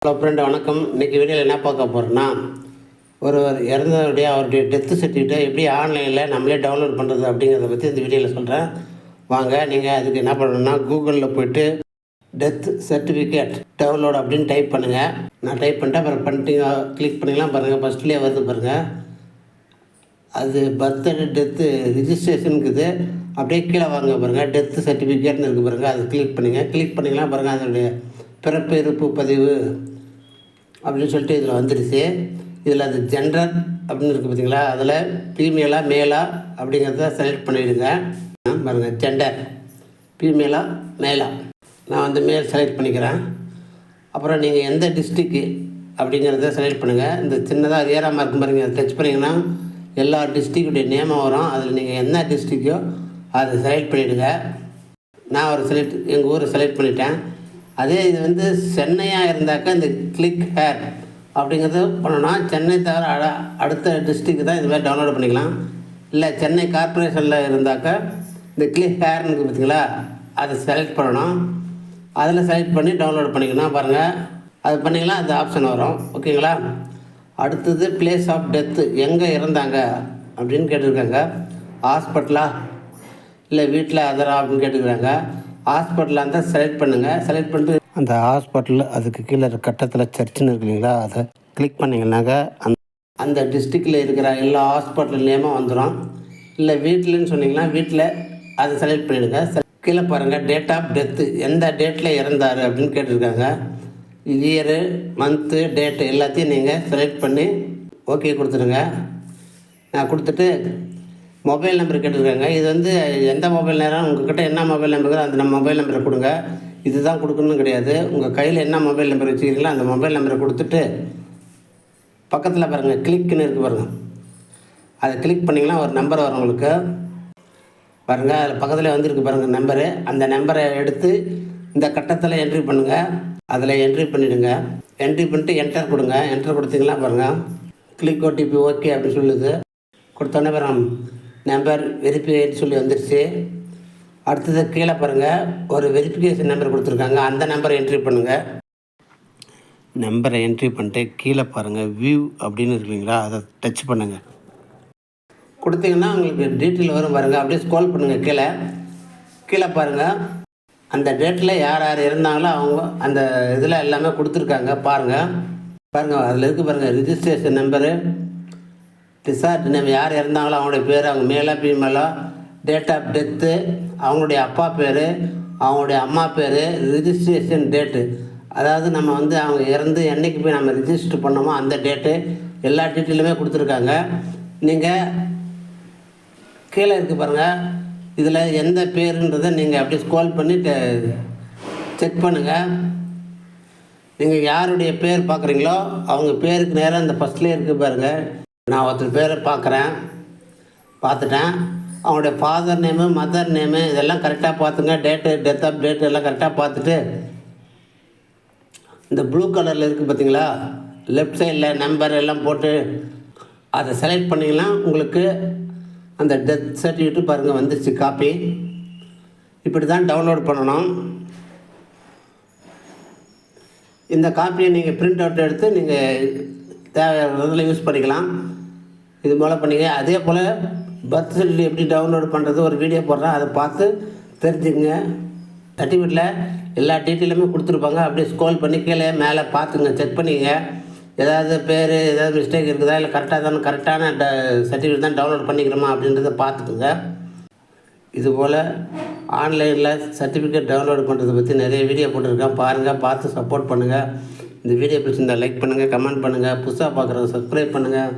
Hello friend, வணக்கம். இன்றைக்கி வீடியோவில் என்ன பார்க்க போகிறோன்னா, ஒருவர் இறந்தவருடைய அவருடைய டெத்து சர்டிஃபிகேட்டை எப்படி ஆன்லைனில் நம்மளே டவுன்லோட் பண்ணுறது அப்படிங்கிறத பற்றி இந்த வீடியோவில் சொல்கிறேன். வாங்க, நீங்கள் அதுக்கு என்ன பண்ணணும்னா, கூகுளில் போய்ட்டு டெத் சர்டிஃபிகேட் டவுன்லோட் அப்படின்னு டைப் பண்ணுங்கள். நான் டைப் பண்ணிட்டேன். அப்புறம் பண்ணிட்டீங்க கிளிக் பண்ணிக்கலாம். பாருங்கள், ஃபஸ்ட்லேயே வருது பாருங்கள். அது பர்த்டே டெத்து ரிஜிஸ்ட்ரேஷனுக்குது. அப்படியே கீழே வாங்க பாருங்கள், டெத்து சர்டிஃபிகேட்னு இருக்குது பாருங்கள். அது கிளிக் பண்ணிக்கலாம். பாருங்கள், அதனுடைய பிறப்பு இருப்பு பதிவு அப்படின்னு சொல்லிட்டு இதில் வந்துடுச்சு. இதில் அது ஜெண்டர் அப்படின்னு இருக்குது பார்த்தீங்களா, அதில் ஃபீமேலா மேலா அப்படிங்கிறத செலக்ட் பண்ணிவிடுங்க. பாருங்கள், ஜெண்டர் ஃபீமேலா மேலா. நான் வந்து மேல் செலக்ட் பண்ணிக்கிறேன். அப்புறம் நீங்கள் எந்த டிஸ்ட்ரிக்கு அப்படிங்கிறத செலக்ட் பண்ணுங்கள். இந்த சின்னதாக ஏறாமல் இருக்கும் பாருங்கள், அதை டச் பண்ணிங்கன்னா எல்லா டிஸ்ட்ரிக்டுடைய நேமும் வரும். அதில் நீங்கள் என்ன டிஸ்ட்ரிக்கோ அதை செலக்ட் பண்ணிவிடுங்க. நான் ஒரு எங்கள் ஊரை செலக்ட் பண்ணிட்டேன். அதே இது வந்து சென்னையாக இருந்தாக்கா இந்த கிளிக் ஹேர் அப்படிங்கிறது பண்ணணும்னா, சென்னை தவிர அடுத்த டிஸ்ட்ரிக்கு தான் இதுமாதிரி டவுன்லோட் பண்ணிக்கலாம். இல்லை சென்னை கார்பரேஷனில் இருந்தாக்கா இந்த கிளிக் ஹேர்னு இருக்குது பார்த்தீங்களா, அதை செலக்ட் பண்ணணும். அதில் செலக்ட் பண்ணி டவுன்லோட் பண்ணிக்கணும். பாருங்கள், அது பண்ணிக்கலாம், அந்த ஆப்ஷன் வரும். ஓகேங்களா. அடுத்தது பிளேஸ் ஆஃப் டெத்து, எங்கே இறந்தாங்க அப்படின்னு கேட்டிருக்காங்க. ஹாஸ்பிட்டலா இல்லை வீட்டில் அதரா அப்படின்னு கேட்டுக்கிறாங்க. ஹாஸ்பிட்டலாக இருந்தால் செலக்ட் பண்ணுங்கள். செலக்ட் பண்ணிட்டு அந்த ஹாஸ்பிட்டலில் அதுக்கு கீழே கட்டத்தில் சர்ச்சுன்னு இருக்கு இல்லைங்களா, அதை கிளிக் பண்ணிங்கன்னாக்கா அந்த டிஸ்ட்ரிக்டில் இருக்கிற எல்லா ஹாஸ்பிட்டல் நேமும் வந்துடும். இல்லை வீட்டில்னு சொன்னிங்கன்னா வீட்டில் அதை செலக்ட் பண்ணிவிடுங்க. கீழே பாருங்கள், டேட் ஆஃப் டெத்து, எந்த டேட்டில் இறந்தார் அப்படின்னு கேட்டிருக்காங்க. இயரு, மந்த்து, டேட்டு எல்லாத்தையும் நீங்கள் செலக்ட் பண்ணி ஓகே கொடுத்துருங்க. நான் கொடுத்துட்டு மொபைல் நம்பர் கேட்டிருக்காங்க. இது வந்து எந்த மொபைல் நேரம் உங்கள்கிட்ட என்ன மொபைல் நம்பர் அந்த மொபைல் நம்பரை கொடுங்க. இது தான் கொடுக்கணும்னு கிடையாது. உங்கள் கையில் என்ன மொபைல் நம்பர் வச்சுக்கிறீங்களோ அந்த மொபைல் நம்பரை கொடுத்துட்டு பக்கத்தில் பாருங்கள் கிளிக்குன்னு இருக்குது பாருங்கள், அதை கிளிக் பண்ணிங்கன்னா ஒரு நம்பர் வரும் உங்களுக்கு. பாருங்கள், அதில் பக்கத்தில் வந்துருக்கு பாருங்கள் நம்பரு. அந்த நம்பரை எடுத்து இந்த கட்டத்தில் என்ட்ரி பண்ணுங்கள். அதில் என்ட்ரி பண்ணிவிடுங்க. என்ட்ரி பண்ணிட்டு என்டர் கொடுங்க. என்டர் கொடுத்தீங்கன்னா பாருங்கள், கிளிக் ஓடிபி ஓகே அப்படின்னு சொல்லுது. கொடுத்தோன்னே பாருங்கள், நம்பர் வெரிஃபைன்னு சொல்லி வந்துடுச்சு. அடுத்தது கீழே பாருங்கள், ஒரு வெரிஃபிகேஷன் நம்பர் கொடுத்துருக்காங்க. அந்த நம்பரை என்ட்ரி பண்ணுங்கள். நம்பரை என்ட்ரி பண்ணிட்டு கீழே பாருங்கள், வியூ அப்படின்னு இருக்குங்களா, அதை டச் பண்ணுங்கள். கொடுத்தீங்கன்னா உங்களுக்கு டீட்டெயில் வரும் பாருங்கள். அப்படியே ஸ்க்ரோல் பண்ணுங்கள். கீழே பாருங்கள், அந்த டேட்டில் யார் யார் இருந்தாங்களோ அவங்க அந்த இதில் எல்லாமே கொடுத்துருக்காங்க. பாருங்கள் அதில் இருக்குது பாருங்கள், ரிஜிஸ்ட்ரேஷன் நம்பரு, டிசார்ட் நேம், யார் இறந்தாங்களோ அவங்களுடைய பேர், அவங்க மேலே ஃபீமேலோ, டேட் ஆஃப் டெத்து, அவங்களுடைய அப்பா பேர், அவங்களுடைய அம்மா பேர், ரிஜிஸ்ட்ரேஷன் டேட்டு, அதாவது நம்ம வந்து அவங்க இறந்து என்றைக்கு போய் நம்ம ரிஜிஸ்டர் பண்ணோமோ அந்த டேட்டு, எல்லா டீட்டெயிலுமே கொடுத்துருக்காங்க. நீங்கள் கீழே இருக்குது பாருங்கள், இதில் எந்த பேருன்றதை நீங்கள் அப்படியே ஸ்க்ரோல் பண்ணி செக் பண்ணுங்கள். நீங்கள் யாருடைய பேர் பார்க்குறீங்களோ அவங்க பேருக்கு நேராக இந்த ஃபஸ்ட்லேயே இருக்குது பாருங்கள். நான் ஒருத்தர் பேரை பார்த்துட்டேன். அவங்களுடைய ஃபாதர் நேமு, மதர் நேமு இதெல்லாம் கரெக்டாக பார்த்துங்க. டெத் ஆஃப் டேட் எல்லாம் கரெக்டாக பார்த்துட்டு இந்த ப்ளூ கலரில் இருக்குது பார்த்தீங்களா, லெஃப்ட் சைடில் நம்பர் எல்லாம் போட்டு அதை செலக்ட் பண்ணிங்கன்னா உங்களுக்கு அந்த டெத் சர்டிஃபிகேட்டு பாருங்கள் வந்துருச்சு காப்பி. இப்படி தான் டவுன்லோட் பண்ணணும். இந்த காப்பியை நீங்கள் பிரிண்ட் அவுட் எடுத்து நீங்கள் தேவையானதில் யூஸ் பண்ணிக்கலாம். இது போல் பண்ணிங்க. அதே போல் பர்த் சர்டிஃபிகேட் எப்படி டவுன்லோட் பண்ணுறது ஒரு வீடியோ போடுறேன், அதை பார்த்து தெரிஞ்சுங்க. சர்டிஃபிகேட்டில் எல்லா டீட்டெயிலுமே கொடுத்துருப்பாங்க. அப்படியே ஸ்க்ரோல் பண்ணி கீழே மேலே பார்த்துங்க, செக் பண்ணிங்க. ஏதாவது பேர் ஏதாவது மிஸ்டேக் இருக்குதா, இல்லை கரெக்டான சர்டிஃபிகேட் தான் டவுன்லோட் பண்ணிக்கிறோமா அப்படின்றத பார்த்துக்குங்க. இதுபோல் ஆன்லைனில் சர்டிஃபிகேட் டவுன்லோட் பண்ணுறதை பற்றி நிறைய வீடியோ போட்டிருக்கேன். பாருங்கள், பார்த்து சப்போர்ட் பண்ணுங்கள். இந்த வீடியோ பிடிச்சிருந்தால் லைக் பண்ணுங்கள், கமெண்ட் பண்ணுங்கள். புதுசாக பார்க்குறவங்க சப்ஸ்கிரைப் பண்ணுங்கள்.